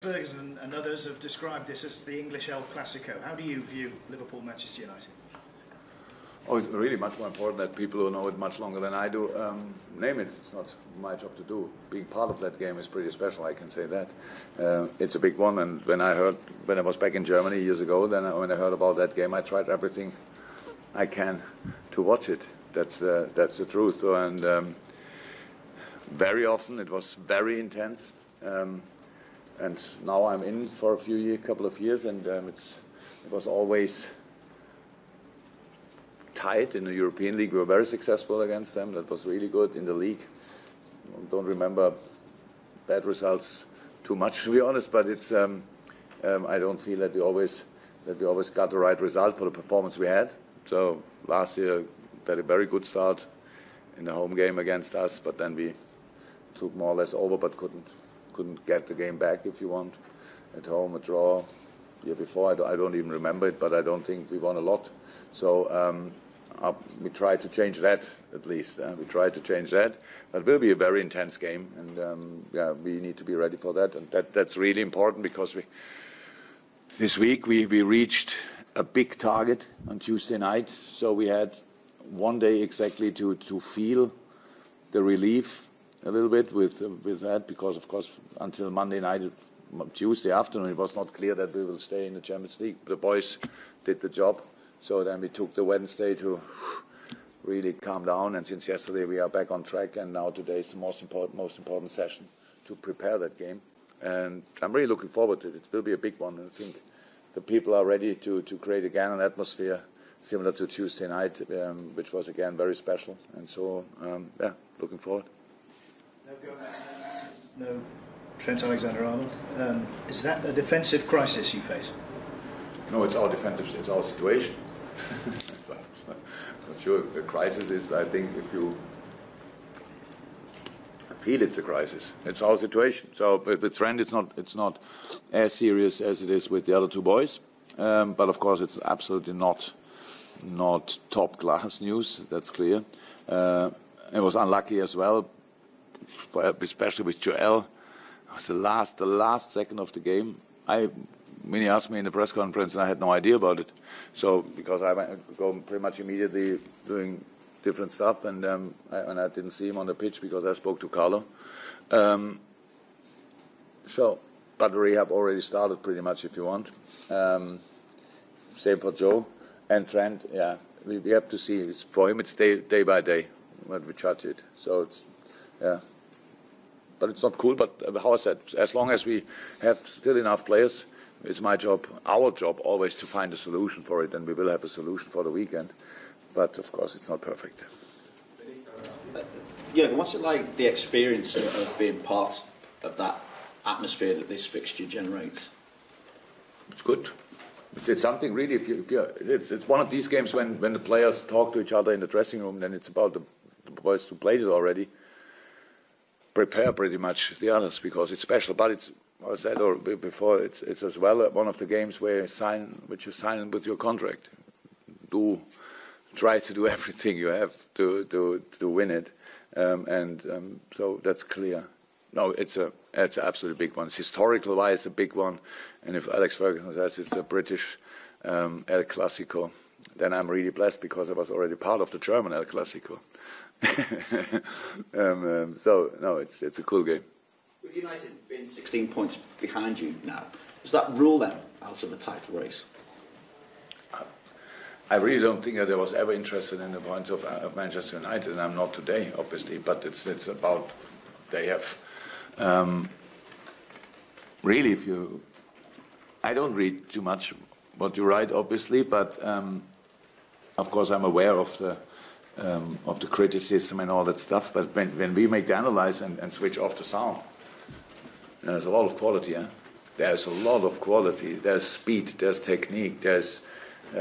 Ferguson and others have described this as the English El Clasico. How do you view Liverpool-Manchester United? Oh, it's really much more important that people who know it much longer than I do name it. It's not my job to do. Being part of that game is pretty special, I can say that. It's a big one, and when I was back in Germany years ago, when I heard about that game, I tried everything I can to watch it. That's the truth. And very often it was very intense. And now I'm in for a couple of years, and it was always tight in the European League. We were very successful against them. That was really good in the league. Don't remember bad results too much, to be honest. But it's I don't feel that we always got the right result for the performance we had. So last year we had a very good start in the home game against us, but then we took more or less over, but couldn't get the game back, if you want. At home, a draw. The year before, I don't even remember it, but I don't think we won a lot. So we try to change that, at least. We try to change that. But it will be a very intense game, and we need to be ready for that. And that's really important, because this week we reached a big target on Tuesday night. So we had one day exactly to feel the relief a little bit with that, because of course until Monday night, Tuesday afternoon, it was not clear that we will stay in the Champions League. The boys did the job, so then we took the Wednesday to really calm down, and since yesterday we are back on track, and now today is the most important session to prepare that game, and I'm really looking forward to it. It will be a big one, and I think the people are ready to create again an atmosphere similar to Tuesday night, which was again very special, and so looking forward. No Trent Alexander-Arnold. Is that a defensive crisis you face? No, it's our situation. Not sure. The crisis is, I think, if you feel it's a crisis, it's our situation. So with Trent, it's not as serious as it is with the other two boys. But of course, it's absolutely not top class news. That's clear. It was unlucky as well. Especially with Joel, it was the last second of the game. When he asked me in the press conference, and I had no idea about it. So because I went go pretty much immediately doing different stuff, and I didn't see him on the pitch because I spoke to Carlo. But the rehab already started pretty much, if you want. Same for Joe and Trent. Yeah, we have to see. For him, it's day by day when we judge it. So it's. Yeah, but it's not cool. But how I said, as long as we have still enough players, it's my job, our job, always to find a solution for it, and we will have a solution for the weekend. But of course, it's not perfect. Jurgen, what's it like, the experience of being part of that atmosphere that this fixture generates? It's good. It's something really. It's one of these games when the players talk to each other in the dressing room. Then it's about the boys who played it already. Prepare pretty much the others, because it's special. But it's, as I said before, it's as well one of the games where you sign with your contract. Try to do everything you have to win it, so that's clear. No, it's an absolutely big one. It's historical wise a big one, and if Alex Ferguson says it's a British El Clasico, then I'm really blessed, because I was already part of the German El Clasico. So no, it's a cool game. With United being 16 points behind you now, does that rule them out of the title race? I really don't think that I was ever interested in the points of Manchester United, and I'm not today, obviously. But it's about they have really. I don't read too much what you write, obviously, but of course I'm aware of the criticism and all that stuff. But when we make the analyze and switch off the sound, there's a lot of quality. There's a lot of quality. There's speed. There's technique. There's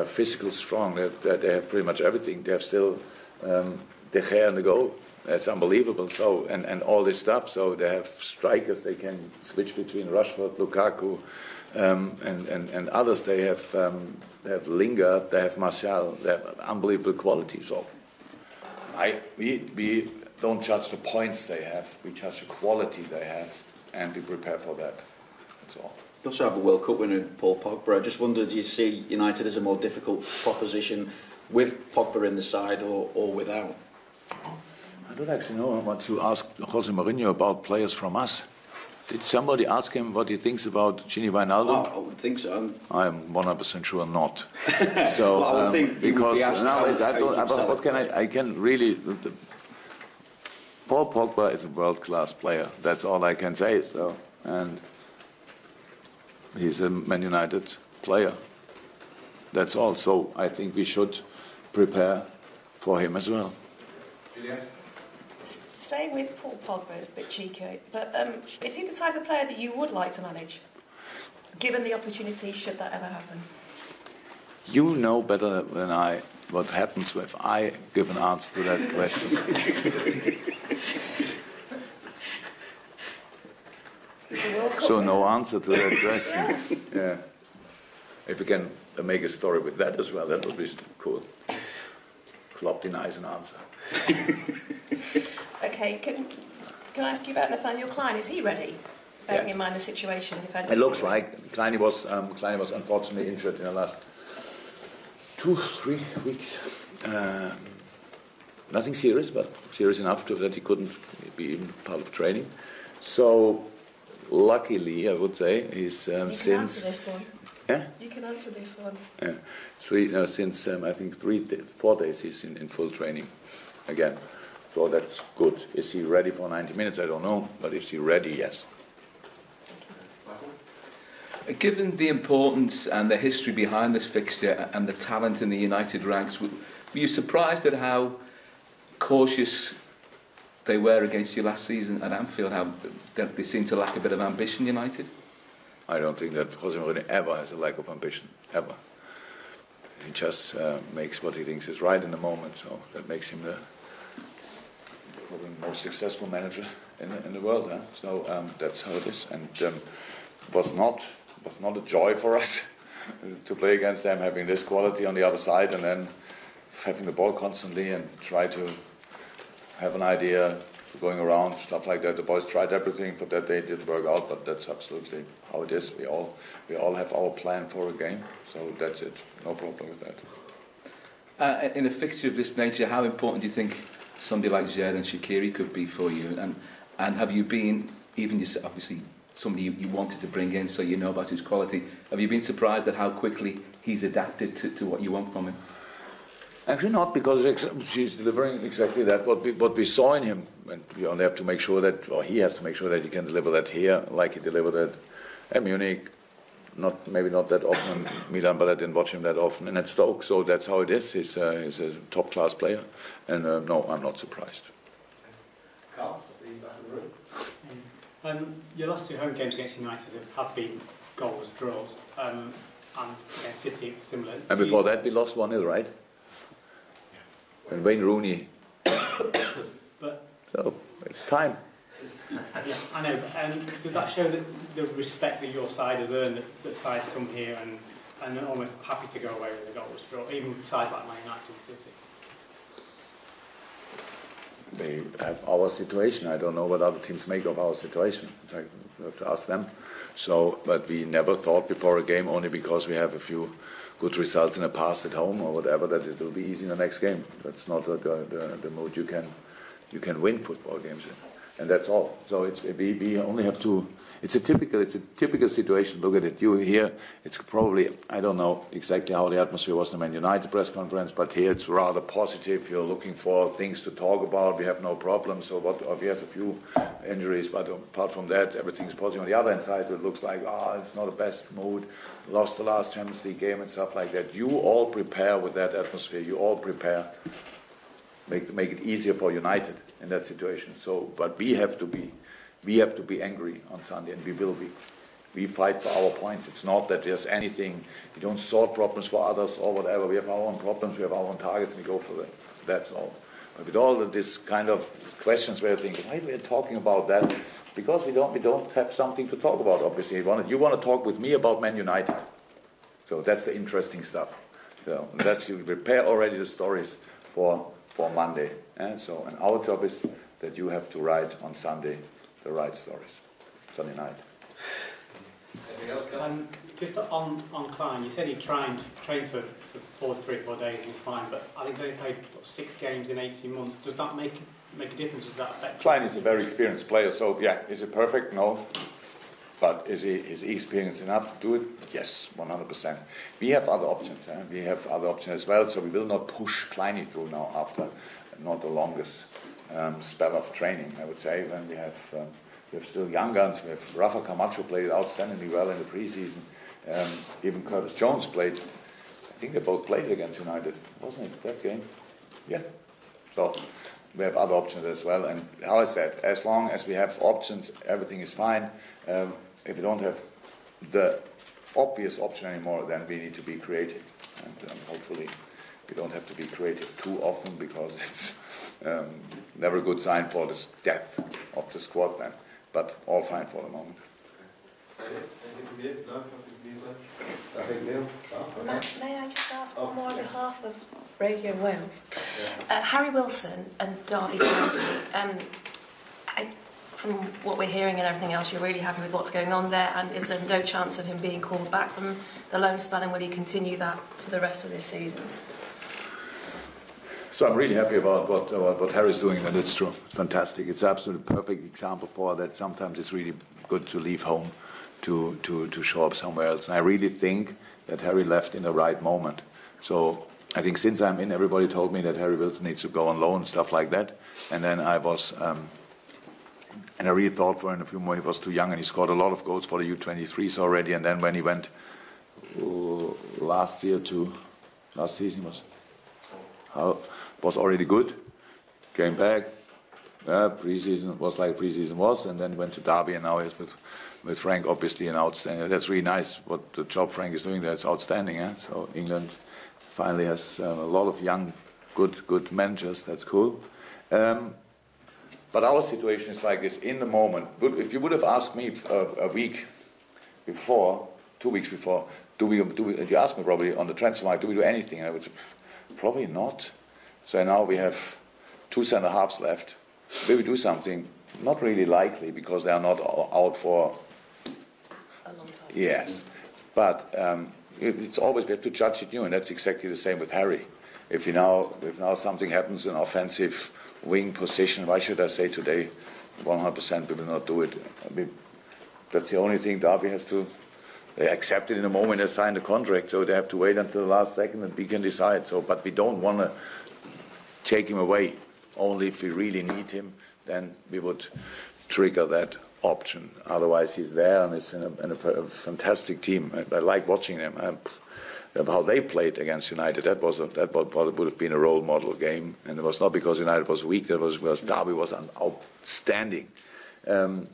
physical strong. They have pretty much everything. They have still De Gea in the goal. That's unbelievable. So and all this stuff. So they have strikers. They can switch between Rashford, Lukaku, and others. They have Lingard. They have Martial. They have unbelievable quality. So we don't judge the points they have. We judge the quality they have, and we prepare for that. That's all. You also have a World Cup winner in Paul Pogba. I just wondered, do you see United as a more difficult proposition with Pogba in the side or without? I don't actually know how much you asked Jose Mourinho about players from us. Did somebody ask him what he thinks about Gini Wijnaldum? Oh, I would think so. I'm 100% sure not. So well, I would think because now I can really. Paul Pogba is a world-class player. That's all I can say. So, and he's a Man United player. That's all. So I think we should prepare for him as well. Juliet? Staying with Paul Pogba is a bit cheeky, but is he the type of player that you would like to manage, given the opportunity, should that ever happen? You know better than I what happens if I give an answer to that question. So no answer to that question. Yeah. If we can make a story with that as well, that would be cool. Klopp denies an answer. Okay, can I ask you about Nathaniel Klein? Is he ready? Bearing in mind the situation defensively. It looks like Klein was unfortunately injured in the last 2-3 weeks. Nothing serious, but serious enough that he couldn't be even part of training. So luckily, I would say, he's you can answer this one. Yeah? You can answer this one. Yeah. Since I think 4 days he's in full training again. So that's good. Is he ready for 90 minutes? I don't know. But is he ready? Yes. Given the importance and the history behind this fixture and the talent in the United ranks, were you surprised at how cautious they were against you last season at Anfield? How they seem to lack a bit of ambition, United? I don't think that Jose Mourinho ever has a lack of ambition, ever. He just makes what he thinks is right in the moment, so that makes him the probably most successful manager in the world. Huh? So that's how it is, and was not a joy for us to play against them, having this quality on the other side, and then having the ball constantly and try to have an idea for going around, stuff like that. The boys tried everything, but that day didn't work out. But that's absolutely how it is. We all have our plan for a game, so that's it. No problem with that. In a fixture of this nature, how important do you think somebody like Xherdan Shaqiri could be for you? And have you been, even yourself, obviously somebody you wanted to bring in, so you know about his quality, have you been surprised at how quickly he's adapted to what you want from him? Actually not, because she's delivering exactly that, what we saw in him. And we only have to make sure that, or he has to make sure that he can deliver that here, like he delivered it at Munich. Maybe not that often in Milan, but I didn't watch him that often. And at Stoke, so that's how it is. He's a top-class player. And no, I'm not surprised. Carl, the back of the room. Your last 2 home games against United have been goals, draws, and against City, similar. And before that, we lost 1-0, right? And Wayne Rooney. So it's time. Yeah, I know. But does that show that the respect that your side has earned, that sides come here and are almost happy to go away with a goalless draw, even sides like Man United and City? They have our situation. I don't know what other teams make of our situation. You have to ask them. So, but we never thought before a game, only because we have a few good results in the past at home or whatever, that it will be easy in the next game. That's not the mood you can win football games in, and that's all. So we only have to. It's a typical situation. Look at it. You here, it's probably, I don't know exactly how the atmosphere was in the Man United press conference, but here it's rather positive. You're looking for things to talk about. We have no problems. So we have a few injuries, but apart from that, everything's positive. On the other hand side, it looks like, it's not the best mood. Lost the last Champions League game and stuff like that. You all prepare with that atmosphere. You all prepare. Make it easier for United in that situation. So, but we have to be angry on Sunday, and we will be. We fight for our points. It's not that there's anything. We don't solve problems for others or whatever. We have our own problems. We have our own targets, and we go for them. That's all. But with all of this kind of questions, where you think, why are we talking about that? Because we don't have something to talk about. Obviously, you want to talk with me about Man United. So that's the interesting stuff. So that's, you prepare already the stories for Monday. And our job is that you have to write on Sunday the right stories. Sunday night. Just on Klein, you said he trained for 3-4 days, he's fine, but I think he's only played 6 games in 18 months. Does that make a difference? Does that affect? Klein is a very experienced player, so yeah, is it perfect? No. But is he experienced enough to do it? Yes, 100%. We have other options. We have other options as well, so we will not push Klein through now after not the longest spell of training, I would say, when we have still young guns. We have Rafa Camacho played outstandingly well in the preseason. Even Curtis Jones played. I think they both played against United, wasn't it, that game? Yeah. So we have other options as well. And how I said, as long as we have options, everything is fine. If we don't have the obvious option anymore, then we need to be creative. And hopefully we don't have to be creative too often, because it's never a good sign for the depth of the squad then. But all fine for the moment. May I just ask one more on behalf of Radio Wales? Harry Wilson and Derby County. From what we're hearing and everything else, you're really happy with what's going on there, and is there no chance of him being called back from the loan spell, and will he continue that for the rest of this season? So I'm really happy about what Harry's doing, and it's true. It's fantastic. It's absolutely perfect example for that. Sometimes it's really good to leave home to show up somewhere else. And I really think that Harry left in the right moment. So I think since I'm in, everybody told me that Harry Wilson needs to go on loan, stuff like that. And then I was, and I really thought for him a few more, he was too young, and he scored a lot of goals for the U23s already. And then when he went last season was already good, came back, pre-season was like pre-season was, and then went to Derby, and now he's with Frank, obviously, an outstanding. That's really nice, what the job Frank is doing there. It's outstanding. So England finally has a lot of young, good managers. That's cool. But our situation is like this in the moment. If you would have asked me a week before, 2 weeks before, you asked me probably on the transfer market, do we do anything? And I would say, probably not. So now we have 2 centre-halves left. Will we do something? Not really likely, because they are not out for A long time. Yes. But it's always, we have to judge it new, and that's exactly the same with Harry. If now something happens in offensive wing position, why should I say today 100% we will not do it? I mean, that's the only thing Derby has to. They accept it in the moment they sign the contract, so they have to wait until the last second and we can decide. So, but we don't want to take him away. Only if we really need him, then we would trigger that option. Otherwise, he's there, and it's in a fantastic team. I like watching them. How they played against United, that would have been a role model game, and it was not because United was weak. That was Derby was outstanding, and